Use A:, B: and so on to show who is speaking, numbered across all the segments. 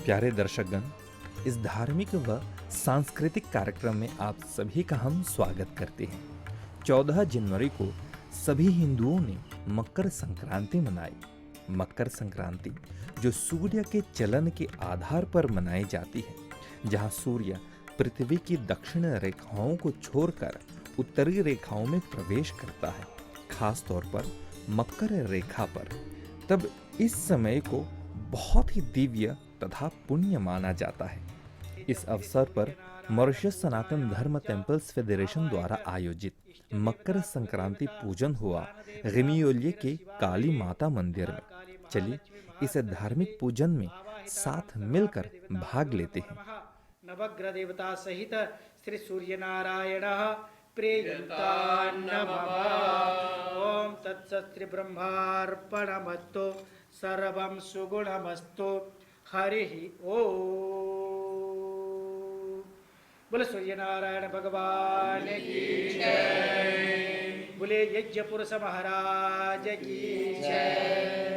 A: प्यारे दर्शकगण, इस धार्मिक व सांस्कृतिक कार्यक्रम में आप सभी का हम स्वागत करते हैं। 14 जनवरी को सभी हिंदुओं ने मकर संक्रांति मनाई। मकर संक्रांति जो सूर्य के चलन के आधार पर मनाई जाती है, जहां सूर्य पृथ्वी की दक्षिण रेखाओं को छोड़कर उत्तरी रेखाओं में प्रवेश करता है, खास तौर पर मकर रेखा पर। तब इस समय को बहुत ही दिव्य तथा पुण्य माना जाता है। इस अवसर पर मॉरिशस सनातन धर्म टेम्पल्स फेडरेशन द्वारा आयोजित मकर संक्रांति पूजन हुआ रिमियोलिये के काली माता मंदिर में। चलिए इस धार्मिक पूजन में साथ मिलकर भाग लेते हैं।
B: नवग्रह देवता सहित श्री सूर्य नारायण प्रेयन्ता नमः। ओम तत्सत् श्री ब्रह्मार्पणमस्तु सर्वं सुगुणमस्तु। हरिः ओम। बोले सूर्य नारायण भगवान की जय। बोले यज्ञ पुरुष महाराज की जय।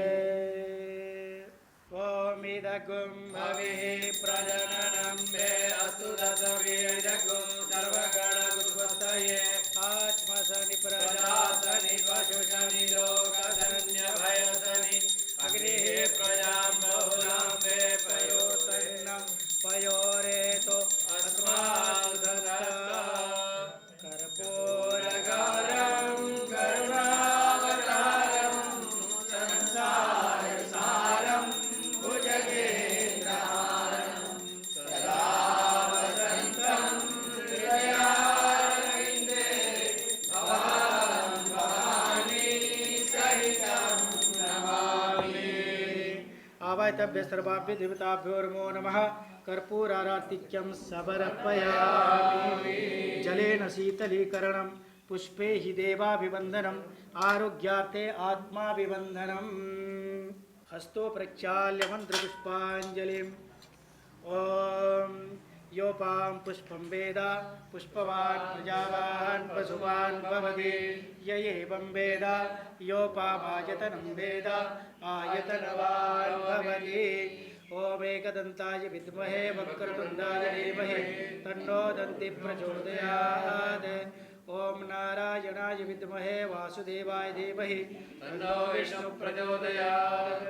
B: ओमिदगुं भवे प्रजननं मे असुदसवे जगुं सर्वगणगुणवतये आत्मसनि प्रजासनि पशुसनि लोकधन्यभयसनि अग्निः प्रजां बहुलां मे पयोतन्नं पयोरेतो अस्मात् दत्तः कर्पूरगौरं करुणावतारं संसारसारं भुजगेन्द्रहारं सदा वसन्तं हृदयारविन्दे भवां भवानी सहितं नमामि। आवाहयतव्य सर्वाभ्यो देवताभ्यो नमो नमः। कर्पूरारातिक्यं समर्पयामि। जलेन शीतलीकरणं पुष्पे हि देवाभिवन्दनम् आरोग्यार्थे आत्माभिवन्दनम्। हस्तो प्रक्षाल्य मन्त्रपुष्पाञ्जलिम्। ॐ योपां पुष्पं वेद पुष्पवान् प्रजावान् पशुवान् भवति। य एवं वेद योपामायतनं वेद आयतनवान् भवति। ओम एकदन्ताय विद्महे वक्रतुण्डाय धीमहि तन्नो दन्ति प्रचोदयात्। ओम नारायणाय विद्महे वासुदेवाय धीमहि तन्नो विष्णु प्रचोदयात्।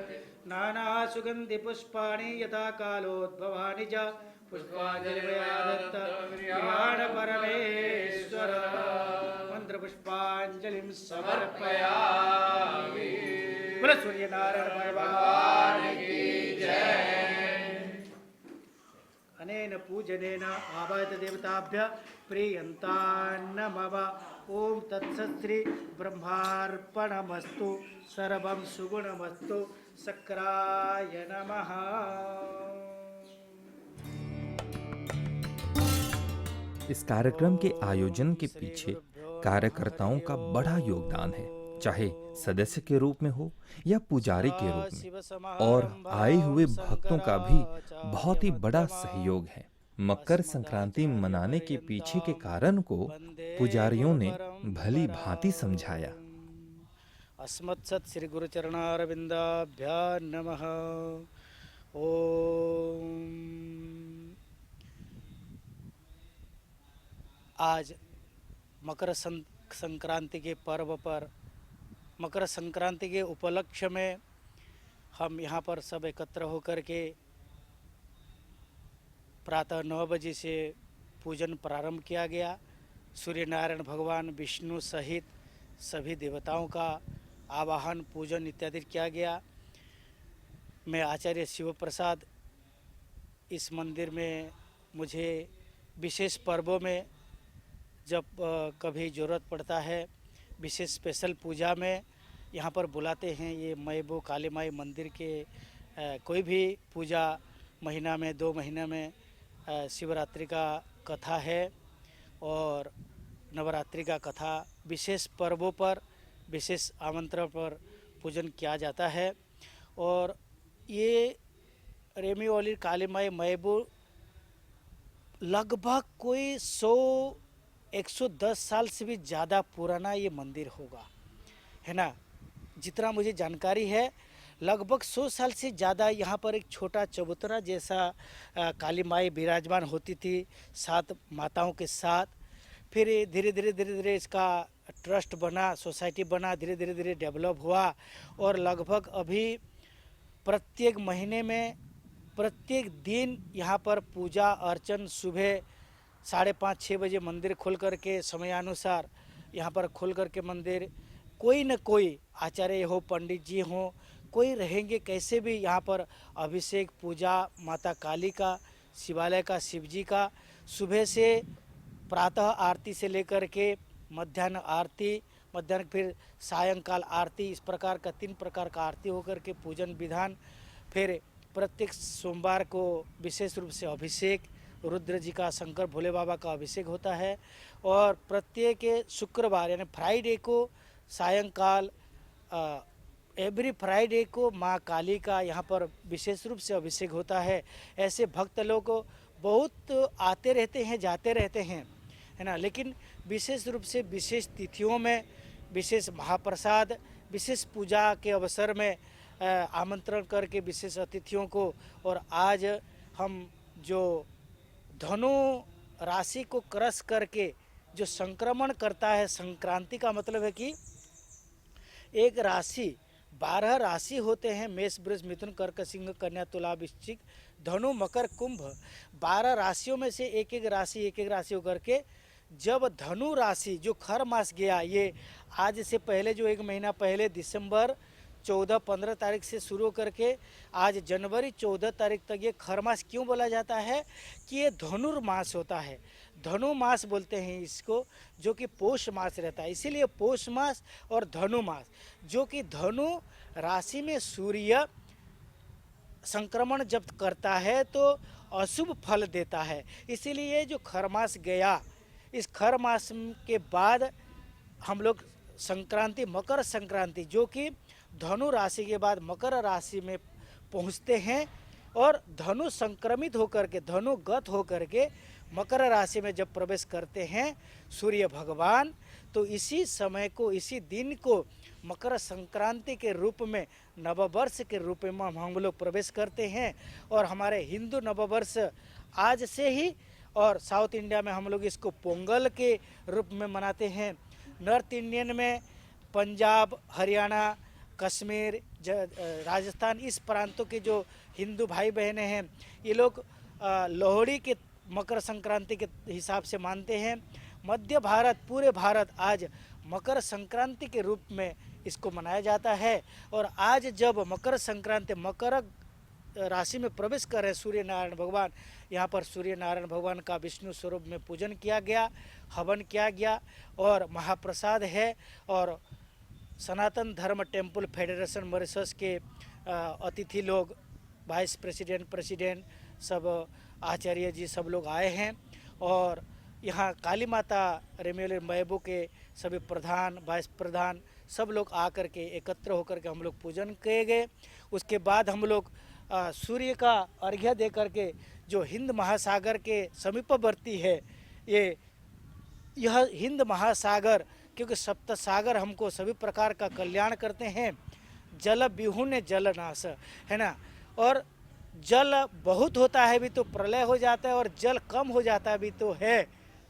B: नाना सुगन्धि पुष्पाणि यथा कालोद्भवानि च पुष्पाञ्जलिर्मया दत्त प्राण परमेश्वर। मंत्र पुष्पाञ्जलिं समर्पयामि। बोले सूर्य नारायण भगवान की जय। अनेन पूजनेन आवाहित देवताभ्य प्रियन्ता नमः। ओम तत्सत् श्री ब्रह्मार्पणमस्तु सर्वं सुगुणमस्तु। शक्राय नमः।
A: इस कार्यक्रम के आयोजन के पीछे कार्यकर्ताओं का बड़ा योगदान है, चाहे सदस्य के रूप में हो या पुजारी के रूप में, और आए हुए भक्तों का भी बहुत ही बड़ा सहयोग है। मकर संक्रांति मनाने के पीछे के कारण को पुजारियों ने भली भांति समझाया।
B: अस्मत्सत् श्री गुरुचरणारविन्दाभ्या नमः। ओम। आज मकर संक्रांति के पर्व पर, मकर संक्रांति के उपलक्ष्य में हम यहाँ पर सब एकत्र होकर के प्रातः 9 बजे से पूजन प्रारंभ किया गया। सूर्य नारायण भगवान विष्णु सहित सभी देवताओं का आवाहन पूजन इत्यादि किया गया। मैं आचार्य शिव प्रसाद इस मंदिर में मुझे विशेष पर्वों में जब कभी ज़रूरत पड़ता है, विशेष स्पेशल पूजा में यहाँ पर बुलाते हैं। ये मैबो काली माई मंदिर के कोई भी पूजा महीना में 2 महीने में शिवरात्रि का कथा है और नवरात्रि का कथा, विशेष पर्वों पर विशेष आमंत्रण पर पूजन किया जाता है। और ये रेमियोली काली माई मैबो लगभग कोई 110 साल से भी ज़्यादा पुराना ये मंदिर होगा, है ना, जितना मुझे जानकारी है। लगभग 100 साल से ज़्यादा यहाँ पर एक छोटा चबूतरा जैसा काली माई विराजमान होती थी 7 माताओं के साथ। फिर ये धीरे धीरे इसका ट्रस्ट बना, सोसाइटी बना, धीरे धीरे डेवलप हुआ और लगभग अभी प्रत्येक महीने में प्रत्येक दिन यहाँ पर पूजा अर्चन सुबह 5:30-6 बजे मंदिर खोल करके समयानुसार यहाँ पर खोल करके मंदिर कोई न कोई आचार्य हो, पंडित जी हो, कोई रहेंगे कैसे भी यहाँ पर अभिषेक पूजा माता काली का, शिवालय का, शिव जी का, सुबह से प्रातः आरती से लेकर के मध्याह्न आरती, मध्याह्न फिर सायंकाल आरती, इस प्रकार का 3 प्रकार का आरती होकर के पूजन विधान। फिर प्रत्येक सोमवार को विशेष रूप से अभिषेक रुद्र जी का, शंकर भोले बाबा का अभिषेक होता है और प्रत्येक शुक्रवार यानी फ्राइडे को सायंकाल एवरी फ्राइडे को माँ काली का यहाँ पर विशेष रूप से अभिषेक होता है। ऐसे भक्त लोग बहुत आते रहते हैं, जाते रहते हैं, है ना। लेकिन विशेष रूप से विशेष तिथियों में विशेष महाप्रसाद, विशेष पूजा के अवसर में आमंत्रण करके विशेष अतिथियों को। और आज हम जो धनु राशि को क्रस करके जो संक्रमण करता है, संक्रांति का मतलब है कि एक राशि 12 राशि होते हैं, मेष वृष मिथुन कर्क सिंह कन्या तुला वृश्चिक धनु मकर कुंभ, 12 राशियों में से एक एक राशि होकर के जब धनु राशि जो खर मास गया, ये आज से पहले जो 1 महीना पहले दिसंबर 14-15 तारीख से शुरू करके आज जनवरी 14 तारीख तक ये खर मास क्यों बोला जाता है कि ये धनुर्मास होता है। धनु मास बोलते हैं इसको, जो कि पौष मास रहता है, इसीलिए पौष मास और धनु मास, जो कि धनु राशि में सूर्य संक्रमण जब करता है तो अशुभ फल देता है। इसीलिए जो खर मास गया, इस खर मास के बाद हम लोग संक्रांति, मकर संक्रांति, जो कि धनु राशि के बाद मकर राशि में पहुंचते हैं और धनु संक्रमित होकर के, धनुगत होकर के मकर राशि में जब प्रवेश करते हैं सूर्य भगवान, तो इसी समय को, इसी दिन को मकर संक्रांति के रूप में, नववर्ष के रूप में हम लोग प्रवेश करते हैं। और हमारे हिंदू नववर्ष आज से ही, और साउथ इंडिया में हम लोग इसको पोंगल के रूप में मनाते हैं। नॉर्थ इंडियन में पंजाब, हरियाणा, कश्मीर, राजस्थान, इस प्रांतों के जो हिंदू भाई बहनें हैं, ये लोग लोहड़ी के मकर संक्रांति के हिसाब से मानते हैं। मध्य भारत, पूरे भारत आज मकर संक्रांति के रूप में इसको मनाया जाता है। और आज जब मकर संक्रांति, मकर राशि में प्रवेश कर रहे सूर्य नारायण भगवान, यहाँ पर सूर्य नारायण भगवान का विष्णु स्वरूप में पूजन किया गया, हवन किया गया और महाप्रसाद है। और सनातन धर्म टेम्पल फेडरेशन मॉरिशस के अतिथि लोग, वाइस प्रेसिडेंट, प्रेसिडेंट, सब आचार्य जी सब लोग आए हैं। और यहाँ काली माता रेमेल महबू के सभी प्रधान, वाइस प्रधान सब लोग आकर के एकत्र होकर के हम लोग पूजन किए गए। उसके बाद हम लोग सूर्य का अर्घ्य दे करके, जो हिंद महासागर के समीपवर्ती है, यह हिंद महासागर, क्योंकि सप्त सागर हमको सभी प्रकार का कल्याण करते हैं। जल विहुन जल नाश, है ना। और जल बहुत होता है भी तो प्रलय हो जाता है, और जल कम हो जाता भी तो है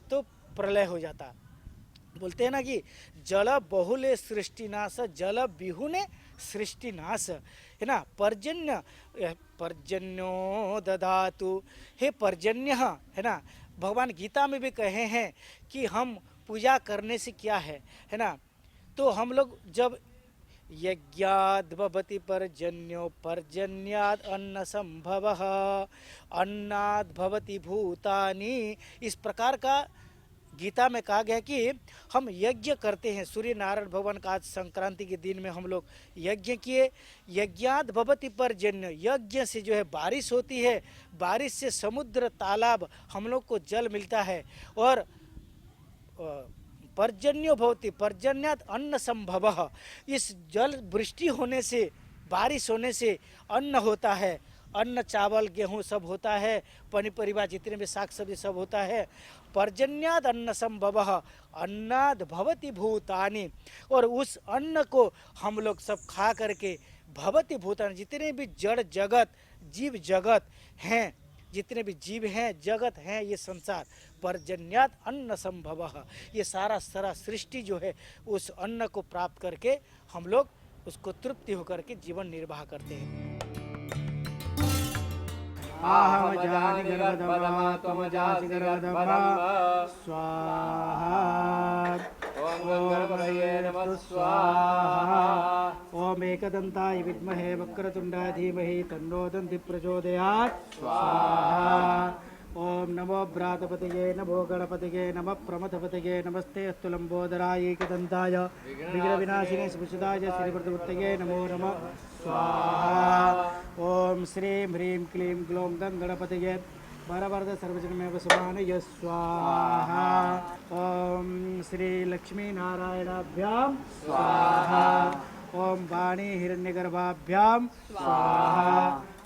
B: तो प्रलय हो जाता। बोलते हैं ना कि जल बहुले सृष्टिनाश, जल विहुने सृष्टिनाश, है ना। पर्जन्य, पर्जन्यो ददातु, हे पर्जन्य, है ना। भगवान गीता में भी कहे हैं कि हम पूजा करने से क्या है ना। तो हम लोग जब यज्ञाद् भवति पर्जन्यो, पर्जन्याद् अन्न संभवः, अन्नाद् भवति भूतानि, इस प्रकार का गीता में कहा गया कि हम यज्ञ करते हैं। सूर्य नारायण भगवान का आज संक्रांति के दिन में हम लोग यज्ञ किए। यज्ञाद् भवति पर्जन्य, यज्ञ से जो है बारिश होती है, बारिश से समुद्र, तालाब, हम लोग को जल मिलता है। और पर्जन्यो भवति, पर्जन्यात् अन्न संभवः, इस जल वृष्टि होने से, बारिश होने से अन्न होता है। अन्न, चावल, गेहूँ सब होता है, पनी परिवार जितने भी साग सब्जी सब होता है। पर्जन्याद अन्न संभवः, अन्नाद भवति भूतानि, और उस अन्न को हम लोग सब खा करके भवति भूतानि, जितने भी जड़ जगत जीव जगत हैं, जितने भी जीव हैं जगत हैं ये संसार, पर्जन्यात अन्न संभव, ये सारा सारा सृष्टि जो है उस अन्न को प्राप्त करके हम लोग उसको तृप्ति होकर के जीवन निर्वाह करते हैं। आहम जानि गर्भधमा त्वम जासि गर्भधमा स्वाहा ओम गंगर्भये नमः स्वाहा ओम एकदंताय विद्महे वक्रतुंडाय धीमहि तन्नो दन्ति प्रचोदयात् स्वाहा ओम नमो भ्रातपतये नमो गणपतये नमः प्रमथपतये नमस्ते अस्तु लंबोदराय एकदंताय विघ्न विनाशिने सुभुषिताय श्रीवृद्धमूर्तये नमो नमः स्वाहा ओम श्रीं ह्रीं क्लीं ग्लौं गं गणपतये वरवरद सर्वजनमेव सुभानय स्वाहा ओम श्री लक्ष्मी नारायणाभ्यां स्वाहा ओम वाणी हिरण्यगर्भाभ्यां स्वाहा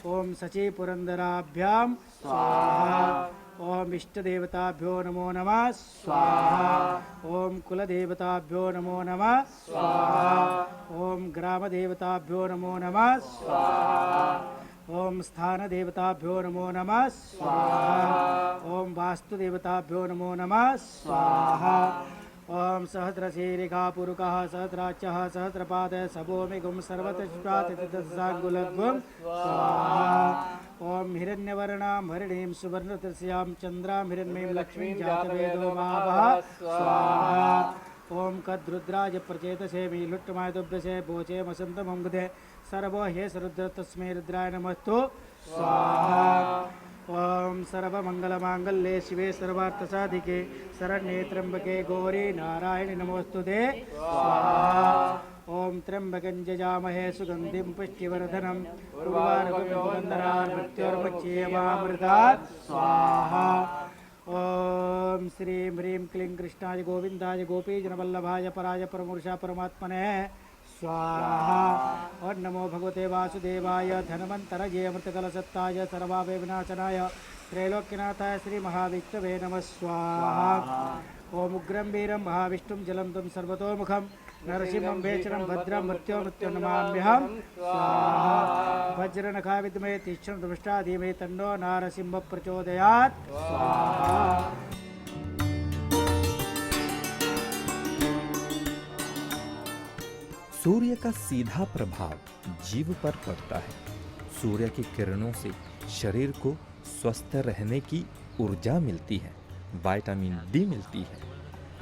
B: ओम शची पुरंदराभ्यां स्वाहा ओम इष्टदेवताभ्यो नमो नमः स्वाहा ओम कुलदेवताभ्यो नमो नमः स्वाहा ओम ग्रामदेवताभ्यो नमो नमः स्वाहा ओम स्थान देवताभ्यो नमो नमः स्वाहा ओम वास्तु देवताभ्यो नमो नमः स्वाहा ओम सहस्रशीरिका पुरुकः सहस्राक्षः सहस्रपादः सबोमिगुं सर्वतश्चातितसाङ्गुलध्वं स्वाहा ओम हिरण्यवर्णां हरिणीं सुवर्णतस्यां चन्द्रां हिरण्मयीं लक्ष्मीं जातवेदो महाभः स्वाहा ओम कद्रुद्राज प्रचेतसे मे लुट्टमाय दुभ्यसे भोचे मसन्तमंगुधे सर्वो हे सरुद्र तस्मै रुद्राय नमस्तु स्वाहा ओम सर्वमंगलमांगल्ये शिवे सर्वार्थसाधिके शरण्ये त्र्यंबके गौरी नारायणि नमोस्तुते स्वाहा ओम त्र्यंबकं यजामहे सुगंधिं पुष्टिवर्धनम् उर्वारुकमिव मृत्योर्मुच्येमामृतात् स्वाहा ओम श्रीं ह्रीं क्लीं कृष्णाय गोविंदाय गोपीजनवल्लभाय पराय परमपुरुषाय परमात्मने स्वाहा और नमो भगवते वासुदेवाय धन्वन्तरये अमृतकलशत्ताय सर्वाभय विनाशनाय त्रैलोक्यनाथाय श्री महाविष्णवे नमः स्वाहा ओम उग्रं वीरं महाविष्णुं जलन्तं सर्वतोमुखं नरसिंहं भेषणं भद्रं मृत्योर्मृत्युं नमाम्यहं स्वाहा वज्रनखा विद्महे तीक्ष्णं दृष्टा धीमहि तन्नो नरसिंह प्रचोदयात् स्वाहा।
A: सूर्य का सीधा प्रभाव जीव पर पड़ता है। सूर्य की किरणों से शरीर को स्वस्थ रहने की ऊर्जा मिलती है, विटामिन डी मिलती है।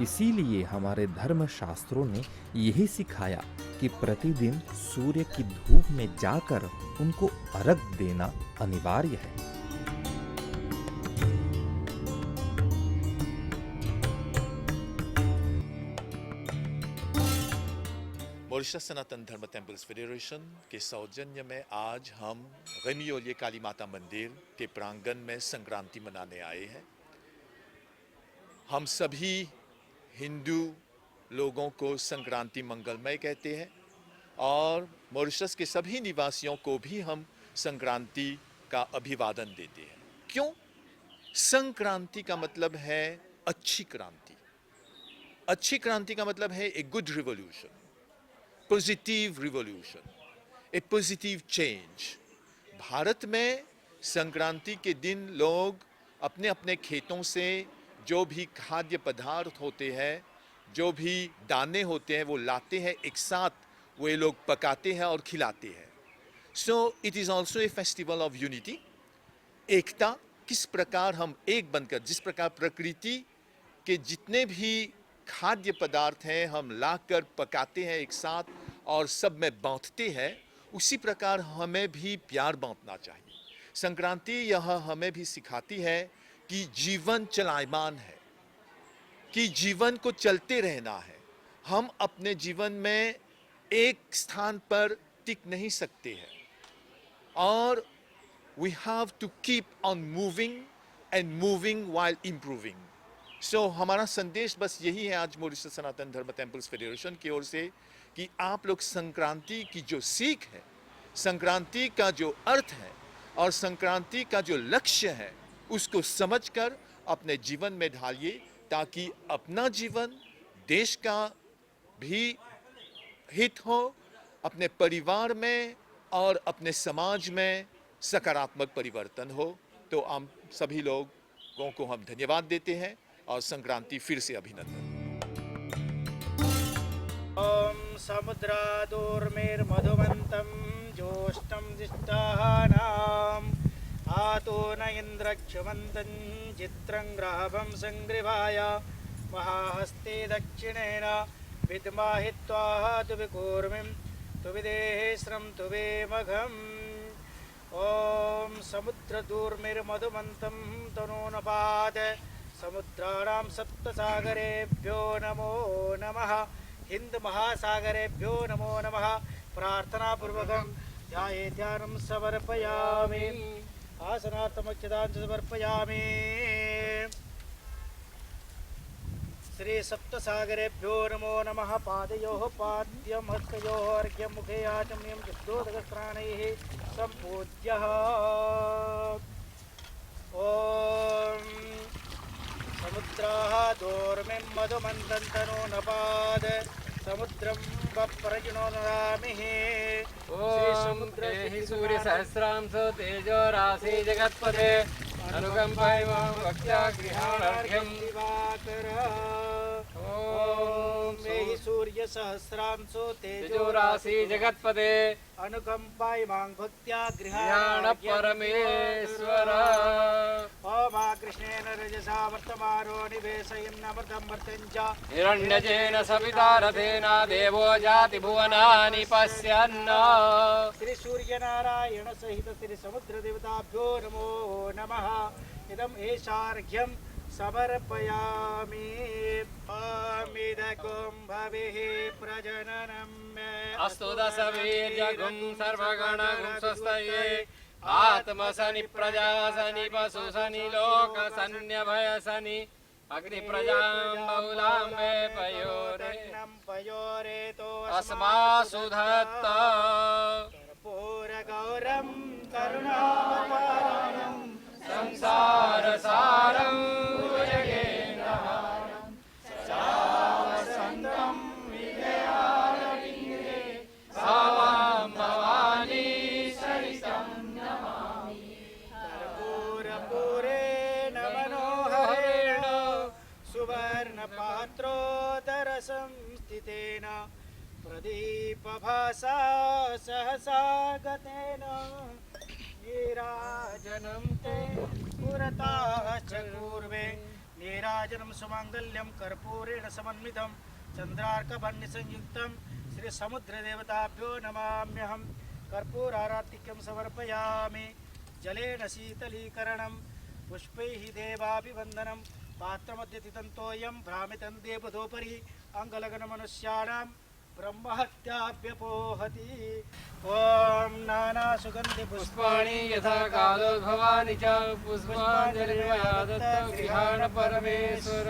A: इसीलिए हमारे धर्म शास्त्रों ने यही सिखाया कि प्रतिदिन सूर्य की धूप में जाकर उनको अर्घ देना अनिवार्य है।
C: मॉरिशस सनातन धर्म टेम्पल्स फेडरेशन के सौजन्य में आज हम रेमियोलिए काली माता मंदिर के प्रांगण में संक्रांति मनाने आए हैं। हम सभी हिंदू लोगों को संक्रांति मंगलमय कहते हैं और मॉरिशस के सभी निवासियों को भी हम संक्रांति का अभिवादन देते हैं। क्यों? संक्रांति का मतलब है अच्छी क्रांति। अच्छी क्रांति का मतलब है a good revolution, positive revolution, A positive change. Bharat में संक्रांति के दिन लोग अपने अपने खेतों से जो भी खाद्य पदार्थ होते हैं, जो भी दाने होते हैं, वो लाते हैं एक साथ, वे लोग पकाते हैं और खिलाते हैं। So it is also a festival of unity, एकता। किस प्रकार हम एक बनकर, जिस प्रकार प्रकृति के जितने भी खाद्य पदार्थ हैं हम लाकर पकाते हैं एक साथ और सब में बांटते हैं, उसी प्रकार हमें भी प्यार बांटना चाहिए। संक्रांति यह हमें भी सिखाती है कि जीवन चलायमान है, कि जीवन को चलते रहना है। हम अपने जीवन में एक स्थान पर टिक नहीं सकते हैं और we have to keep on moving and moving while improving. So हमारा संदेश बस यही है आज मॉरिशस सनातन धर्म टेम्पल्स फेडरेशन की ओर से कि आप लोग संक्रांति की जो सीख है, संक्रांति का जो अर्थ है और संक्रांति का जो लक्ष्य है, उसको समझकर अपने जीवन में ढालिए ताकि अपना जीवन, देश का भी हित हो, अपने परिवार में और अपने समाज में सकारात्मक परिवर्तन हो। तो हम सभी लोगों को हम धन्यवाद देते हैं और संक्रांति फिर से अभिनंदन।
B: ॐ समुद्रादूर्मिर्मधुमन्तं ज्योष्ठं जिष्टानाम् आतो न इन्द्रक्षुमन्तं चित्रं ग्राभं सङ्गृहाय महाहस्ते दक्षिणेन विद्माहित्वा तुविकूर्मिं तुविदेश्रं तुवेमघम् ॐ समुद्रदूर्मिर्मधुमन्तं तनूनपाद समुद्राणां सप्तसागरेभ्यो नमो नमः हिंद महासागरेभ्यो नमो नमः प्रार्थनापूर्वकं ध्यानं समर्पयामि आसनार्थमक्षतां समर्पयामि श्री सप्तसागरेभ्यो नमो नमः पादयोः पाद्यं हस्तयोः अर्घ्यं मुखे आचम्यं शुद्धोदकस्नानैः सम्पूज्यः ॐ समुद्राः दोर्मिं मधुमन्तं तनूनपाद समुद्रं वप्रजिनो नरामिः
D: ओम देहि सूर्यसहस्रांशो तेजो राशि जगत्पते अनुकंपाय मां भक्त्यागृहाणार्घ्यं
B: दिवाकर
D: ओम
B: मेहि सूर्य सहस्रांशो
D: तेजो राशि जगत्पते
B: अनुकंपाय मां भक्त्या
D: ध्यान परमेश्वर
B: ओम कृष्णेन रजसा वर्तमानो निवेशयन्नमृतं वर्तं च
D: हिरण्यजेन सविता रथेन देवो जाति भुवनानि पश्यन्
B: श्री सूर्यनारायण सहित श्री समुद्र देवताभ्यो नमो नमः इदम् एषार्घ्यं समर्पयामि अमिदकुम्भविः प्रजननं मे
D: अस्तु दशवीर्यगुं सर्वगणगुं स्वस्तये आत्मसनि प्रजासनि पशुसनि लोकसन्यभयसनि अग्निप्रजां बहुलां मे
B: पयोरेतो
D: अस्मासु धत्त
B: कर्पूरगौरं करुणावतारं
D: संसारसारं सा मां भवानी
B: कर्पूरपूरे न मनोहरेण सुवर्णपात्रोदरसंस्थितेन प्रदीपभासा सहसा गतेन नीराजनं ते पुरतः च पूर्वे नीराजनं सुमाङ्गल्यं कर्पूरेण समन्वितं चन्द्रार्कबन्निसंयुक्तं श्री समुद्रदेवताभ्यो नमाम्यहं कर्पूरारातिक्यं समर्पयामि जलेन शीतलीकरणं पुष्पैः देवाभिवन्दनं पात्रमध्ये तितन्तोऽयं भ्रामितं देवदोपरि अङ्गलगनमनुष्याणां ब्रह्महत्याभ्यपोहति ॐ नानासुगन्धिपुष्पाणि
D: पुष्पाणि यथा कालोद्भवानि च पुष्पाञ्जलिर्मया दत्तं गृहाण परमेश्वर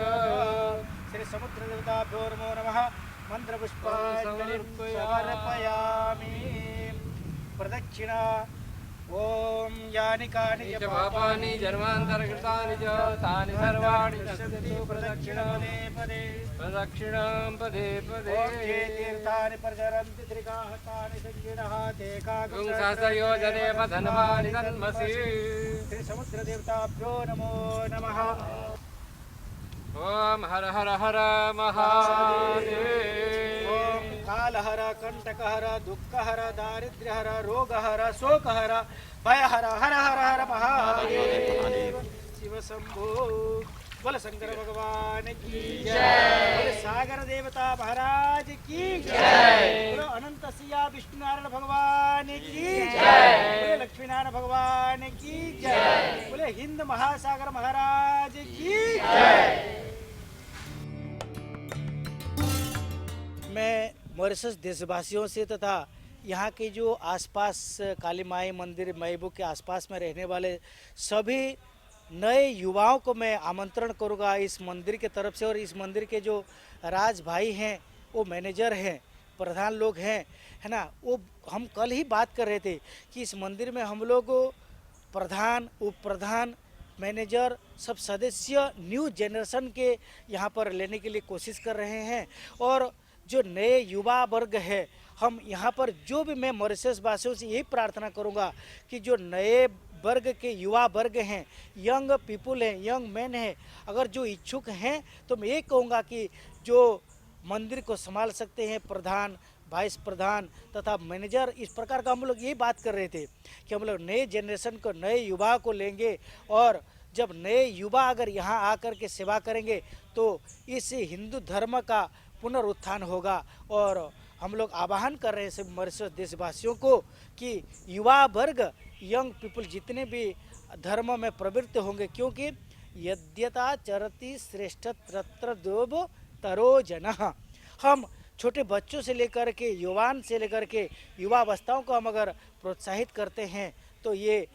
B: श्री समुद्रदेवताभ्यो नमो नमः मन्त्रपुष्पाञ्जलिं समर्पयामि प्रदक्षिणा ॐ यानि कानि
D: च पापानि जन्मान्तरकृतानि च तानि सर्वाणि नश्यन्तु
B: प्रदक्षिणपदे पदे
D: प्रदक्षिणां पदे पदे
B: ॐ ये तीर्थानि प्रचरन्ति त्रिकाहतानि सञ्जिनः ते
D: गुं सहस्रयोजने धनवानि तन्मसि
B: श्री समुद्रदेवताभ्यो नमो नमः
D: ॐ हर हर हर महादेव
B: ॐ कालहर कण्टकहर दुःखहर दारिद्र्यहर रोगहर शोकहर भयहर हर हर हर महादेव शिव शंभो बोल शंकर भगवान की जय बोल सागर देवता महाराज की जय बोलो अनंत सिया विष्णु नारायण भगवान की जय बोले लक्ष्मी नारायण भगवान की जय बोले हिंद महासागर महाराज की जय। मैं मॉरिशस देशवासियों से तथा यहाँ के जो आसपास काली माई मंदिर मैबू के आसपास में रहने वाले सभी नए युवाओं को मैं आमंत्रण करूँगा इस मंदिर के तरफ से। और इस मंदिर के जो राज भाई हैं, वो मैनेजर हैं, प्रधान लोग हैं, है ना, वो हम कल ही बात कर रहे थे कि इस मंदिर में हम लोग प्रधान, उप प्रधान, मैनेजर, सब सदस्य न्यू जनरेशन के यहाँ पर लेने के लिए कोशिश कर रहे हैं। और जो नए युवा वर्ग है हम यहाँ पर जो भी मैं मॉरिशस वासियों से यही प्रार्थना करूँगा कि जो नए वर्ग के युवा वर्ग हैं, यंग पीपुल हैं, यंग मैन हैं, अगर जो इच्छुक हैं तो मैं ये कहूँगा कि जो मंदिर को संभाल सकते हैं, प्रधान, वाइस प्रधान तथा मैनेजर, इस प्रकार का हम लोग यही बात कर रहे थे कि हम लोग नए जनरेशन को, नए युवा को लेंगे और जब नए युवा अगर यहाँ आकर के सेवा करेंगे तो इस हिंदू धर्म का पुनरुत्थान होगा। और हम लोग आह्वान कर रहे हैं सभी मॉरिशस देशवासियों को कि युवा वर्ग, यंग पीपल जितने भी धर्म में प्रवृत्त होंगे, क्योंकि यद्यता चरति श्रेष्ठ तत्र देव तरो जनः, हम छोटे बच्चों से लेकर के युवान से लेकर के युवावस्थाओं को हम अगर प्रोत्साहित करते हैं तो ये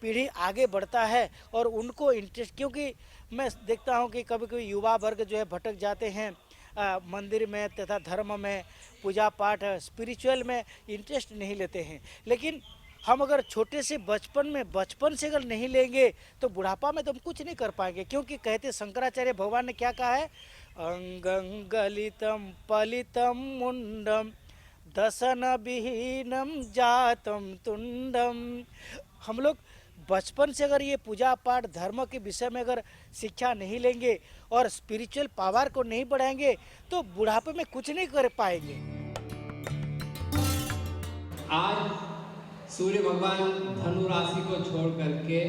B: पीढ़ी आगे बढ़ता है और उनको इंटरेस्ट, क्योंकि मैं देखता हूँ कि कभी कभी युवा वर्ग जो है भटक जाते हैं मंदिर में तथा धर्म में, पूजा पाठ, स्पिरिचुअल में इंटरेस्ट नहीं लेते हैं। लेकिन हम अगर छोटे से बचपन से अगर नहीं लेंगे तो बुढ़ापा में तो हम कुछ नहीं कर पाएंगे, क्योंकि कहते शंकराचार्य भगवान ने क्या कहा है, अंगं गलितम पलितम मुंडम दसन विहीनम जातम तुंडम। हम लोग बचपन से अगर ये पूजा पाठ धर्म के विषय में अगर शिक्षा नहीं लेंगे और स्पिरिचुअल पावर को नहीं बढ़ाएंगे तो बुढ़ापे में कुछ नहीं कर पाएंगे।
D: आज सूर्य भगवान धनु राशि को छोड़ करके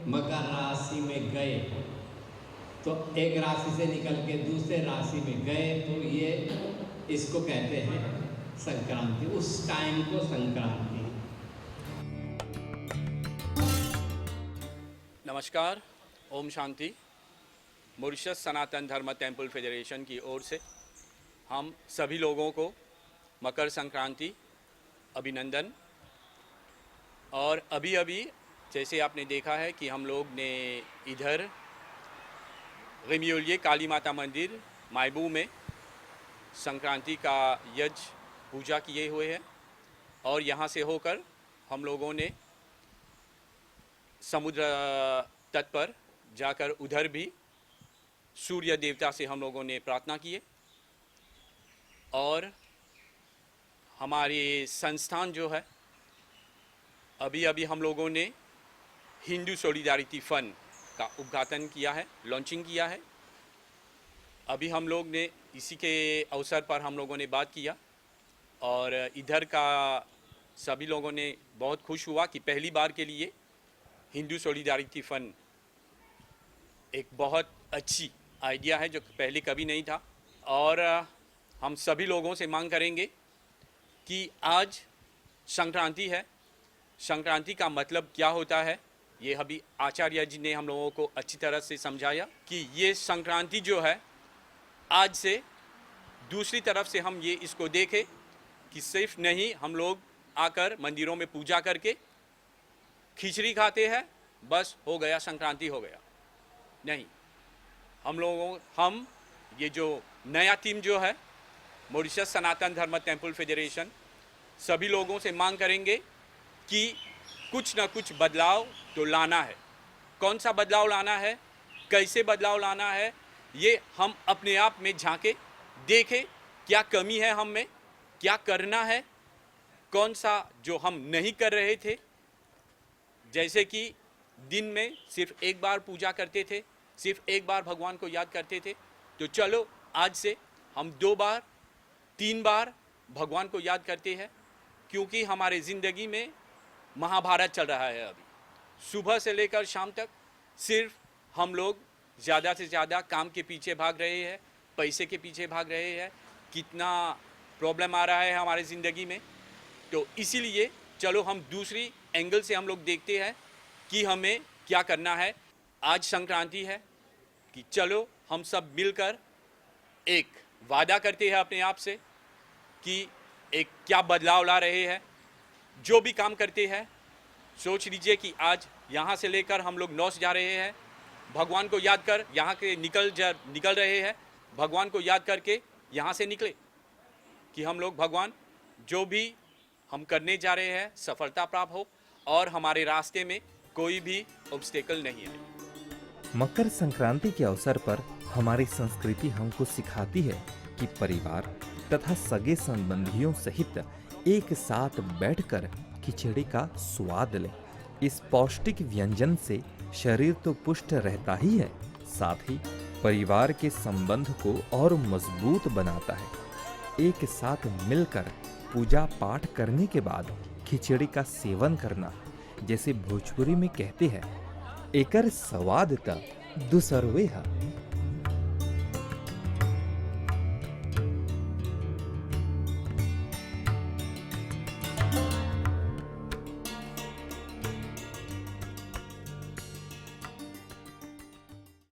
D: मकर राशि में गए, तो एक राशि से निकल के दूसरे राशि में गए, तो ये इसको कहते हैं संक्रांति। उस टाइम को संक्रांति।
E: नमस्कार, ओम शांति। मॉरिशस सनातन धर्म टेम्पल फेडरेशन की ओर से हम सभी लोगों को मकर संक्रांति अभिनंदन। और अभी जैसे आपने देखा है कि हम लोग ने इधर रेमियोलिए काली माता मंदिर मायबू में संक्रांति का यज्ञ पूजा किए हुए हैं और यहाँ से होकर हम लोगों ने समुद्र तट पर जाकर उधर भी सूर्य देवता से हम लोगों ने प्रार्थना किए। और हमारे संस्थान जो है अभी हम लोगों ने हिंदू सॉलिडारिटी फंड का उद्घाटन किया है, लॉन्चिंग किया है। अभी हम लोग ने इसी के अवसर पर हम लोगों ने बात किया और इधर का सभी लोगों ने बहुत खुश हुआ कि पहली बार के लिए हिंदू सॉलिडारिटी फंड एक बहुत अच्छी आइडिया है जो पहले कभी नहीं था। और हम सभी लोगों से मांग करेंगे कि आज संक्रांति है, संक्रांति का मतलब क्या होता है ये अभी आचार्य जी ने हम लोगों को अच्छी तरह से समझाया कि ये संक्रांति जो है आज से दूसरी तरफ से हम ये इसको देखें कि सिर्फ नहीं हम लोग आकर मंदिरों में पूजा करके खिचड़ी खाते हैं बस हो गया, संक्रांति हो गया, नहीं। हम ये जो नया टीम जो है मॉरिशस सनातन धर्म टेम्पल फेडरेशन सभी लोगों से मांग करेंगे कि कुछ ना कुछ बदलाव तो लाना है। कौन सा बदलाव लाना है, कैसे बदलाव लाना है, ये हम अपने आप में झांके देखें क्या कमी है हम में, क्या करना है, कौन सा जो हम नहीं कर रहे थे। जैसे कि दिन में सिर्फ एक बार पूजा करते थे, सिर्फ एक बार भगवान को याद करते थे, तो चलो आज से हम 2 बार 3 बार भगवान को याद करते हैं, क्योंकि हमारे ज़िंदगी में महाभारत चल रहा है। अभी सुबह से लेकर शाम तक सिर्फ हम लोग ज़्यादा से ज़्यादा काम के पीछे भाग रहे हैं, पैसे के पीछे भाग रहे हैं, कितना प्रॉब्लम आ रहा है हमारे ज़िंदगी में। तो इसीलिए चलो हम दूसरी एंगल से हम लोग देखते हैं कि हमें क्या करना है। आज संक्रांति है कि चलो हम सब मिलकर एक वादा करते हैं अपने आप से कि एक क्या बदलाव ला रहे हैं। जो भी काम करते हैं सोच लीजिए कि आज यहाँ से लेकर हम लोग नॉर्थ जा रहे हैं, भगवान को याद कर यहाँ के निकल रहे हैं, भगवान को याद करके यहाँ से निकले कि हम लोग भगवान जो भी हम करने जा रहे हैं सफलता प्राप्त हो और हमारे रास्ते में कोई भी ऑब्स्टेकल नहीं है।
A: मकर संक्रांति के अवसर पर हमारी संस्कृति हमको सिखाती है कि परिवार, तथा सगे संबंधियों सहित एक साथ बैठकर खिचड़ी का स्वाद लें। इस पौष्टिक व्यंजन से शरीर तो पुष्ट रहता ही है, साथ ही परिवार के संबंध को और मजबूत बनाता है। एक साथ मिलकर पूजा पाठ करने के बाद खिचड़ी का सेवन करना, जैसे भोजपुरी में कहते हैं, एकर स्वाद त दुसरवे है।